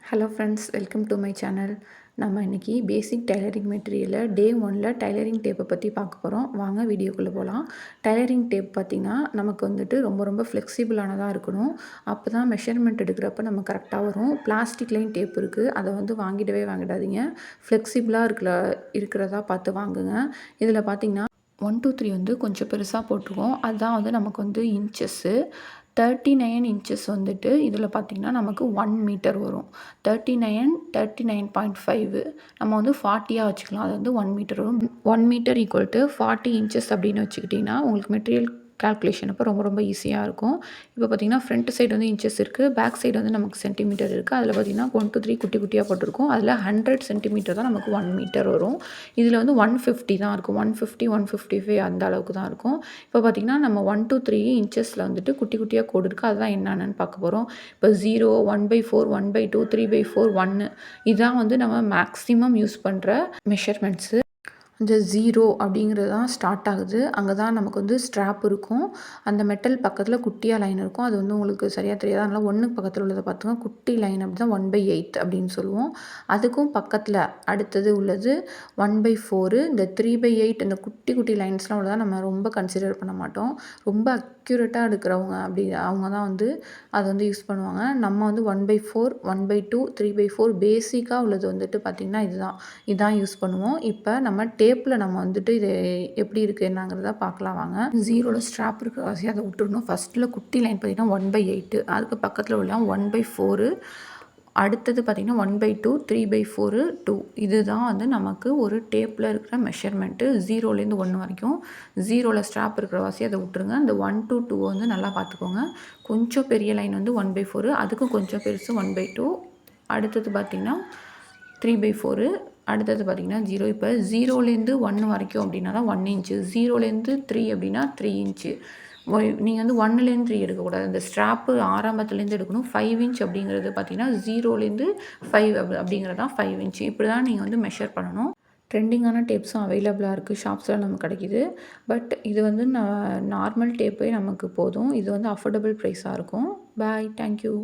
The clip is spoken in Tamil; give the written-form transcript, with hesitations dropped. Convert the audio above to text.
Hello friends, welcome to my channel. நம்ம இன்றைக்கி பேசிக் டைலரிங் மெட்டீரியலில் டே 1ல் டைலரிங் டேப்பை பற்றி பார்க்க போகிறோம். வாங்க வீடியோக்குள்ளே போகலாம். டைலரிங் டேப் பார்த்திங்கன்னா நமக்கு வந்துட்டு ரொம்ப ஃப்ளெக்சிபிளானதாக இருக்கணும். அப்போ தான் மெஷர்மெண்ட் எடுக்கிறப்ப நம்ம கரெக்டாக வரும். பிளாஸ்டிக்லேயும் டேப் இருக்குது, அதை வந்து வாங்கிடாதீங்க. ஃப்ளெக்சிபிளாக இருக்கிறதா பார்த்து வாங்குங்க. இதில் பார்த்திங்கன்னா 1 2 3 வந்து கொஞ்சம் பெருசாக போட்டிருக்கோம். அதுதான் வந்து நமக்கு வந்து இன்ச்சஸ்ஸு. 39 இன்ச்சஸ் வந்துட்டு இதில் பார்த்திங்கன்னா நமக்கு 1 மீட்டர் வரும். 39 39.5 நம்ம வந்து 40யாக வச்சுக்கலாம். அது வந்து 1 மீட்டர் வரும். 1 மீட்டர் ஈக்குவல் டு 40 இன்ச்சஸ் அப்படின்னு வச்சுக்கிட்டிங்கன்னா உங்களுக்கு மெட்டீரியல் கால்குலேஷன் அப்போ ரொம்ப ஈஸியாக இருக்கும். இப்போ பார்த்திங்கன்னா ஃப்ரண்ட் சைடு வந்து இன்ச்சஸ் இருக்குது, பேக் சைடு வந்து நமக்கு சென்டிமீட்டர் இருக்குது. அதில் பார்த்திங்கன்னா 1 2 3 குட்டியாக போட்டிருக்கும். அதில் 100 சென்டிமீட்டர் தான் நமக்கு 1 மீட்டர் வரும். இதில் வந்து 150 தான் இருக்கும். 150 155 அந்த அளவுக்கு தான் இருக்கும். இப்போ பார்த்திங்கன்னா நம்ம 1 2 3 இன்ச்சஸில் வந்துட்டு குட்டியாக கோடு இருக்குது. அதுதான் என்னென்னு பார்க்க போகிறோம். இப்போ 0 1/4 1/2 3/4 1 இதுதான் வந்து நம்ம மேக்ஸிமம் யூஸ் பண்ணுற மெஷர்மெண்ட்ஸு. இந்த 0 அப்படிங்கிறது தான் ஸ்டார்ட் ஆகுது. அங்கே தான் நமக்கு வந்து ஸ்ட்ராப் இருக்கும். அந்த மெட்டல் பக்கத்தில் குட்டியாக லைன் இருக்கும். அது வந்து உங்களுக்கு சரியாக தெரியாது. அதனால் 1க்கு பக்கத்தில் உள்ளதை பார்த்துங்க. குட்டி லைன் அப்படி தான் 1/8 அப்படின்னு சொல்லுவோம். அதுக்கும் பக்கத்தில் அடுத்தது உள்ளது 1/4. இந்த 3/8 இந்த குட்டி லைன்ஸ்லாம் உள்ளதான் நம்ம ரொம்ப கன்சிடர் பண்ண மாட்டோம். ரொம்ப அக்யூரேட்டாக எடுக்கிறவங்க அவங்க தான் வந்து அதை வந்து யூஸ் பண்ணுவாங்க. நம்ம வந்து 1/4 1/2 3/4 பேசிக்காக உள்ளது வந்துட்டு பார்த்திங்கன்னா இதுதான் யூஸ் பண்ணுவோம். இப்போ நம்ம டேப்பில் நம்ம வந்துட்டு இது எப்படி இருக்குது என்னங்கிறத பார்க்கலாம் வாங்க. 0ல் ஸ்ட்ராப் இருக்கிற வாசி அதை விட்டுடணும். ஃபஸ்ட்டில் குட்டி லைன் பார்த்திங்கன்னா 1/8, அதுக்கு பக்கத்தில் உள்ள 1/4, அடுத்தது பார்த்திங்கன்னா 1/2 3/4 2. இதுதான் வந்து நமக்கு ஒரு டேப்பில் இருக்கிற மெஷர்மெண்ட்டு 0லேருந்து 1 வரைக்கும். 0ல் ஸ்ட்ராப் இருக்கிற வாசி அதை விட்டுருங்க. இந்த 1 to 2 வந்து நல்லா பார்த்துக்கோங்க. கொஞ்சம் பெரிய லைன் வந்து 1/4, அதுக்கும் கொஞ்சம் பெருசு 1/2, அடுத்தது பார்த்திங்கன்னா 3/4, அடுத்தது பார்த்திங்கன்னா 0. இப்போ 0லேருந்து 1 வரைக்கும் அப்படின்னா தான் 1 இன்ச்சு, 0லேருந்து 3 அப்படின்னா 3 இன்ச்சு. நீங்கள் வந்து 1லேருந்து 3 எடுக்கக்கூடாது. அந்த ஸ்ட்ராப்பு ஆரம்பத்துலேருந்து எடுக்கணும். 5 இன்ச் அப்படிங்கிறது பார்த்திங்கன்னா 0லேருந்து 5 அப்படிங்கிறது தான் 5 இன்ச்சு. இப்படி தான் நீங்கள் வந்து மெஷர் பண்ணணும். ட்ரெண்டிங்கான டேப்ஸும் அவைலபிளாக இருக்குது, ஷாப்ஸில் நமக்கு கிடைக்கிது. பட் இது வந்து நார்மல் டேப்பே நமக்கு போதும். இது வந்து அஃபோர்டபுள் ப்ரைஸாக இருக்கும். பாய், தேங்க்யூ.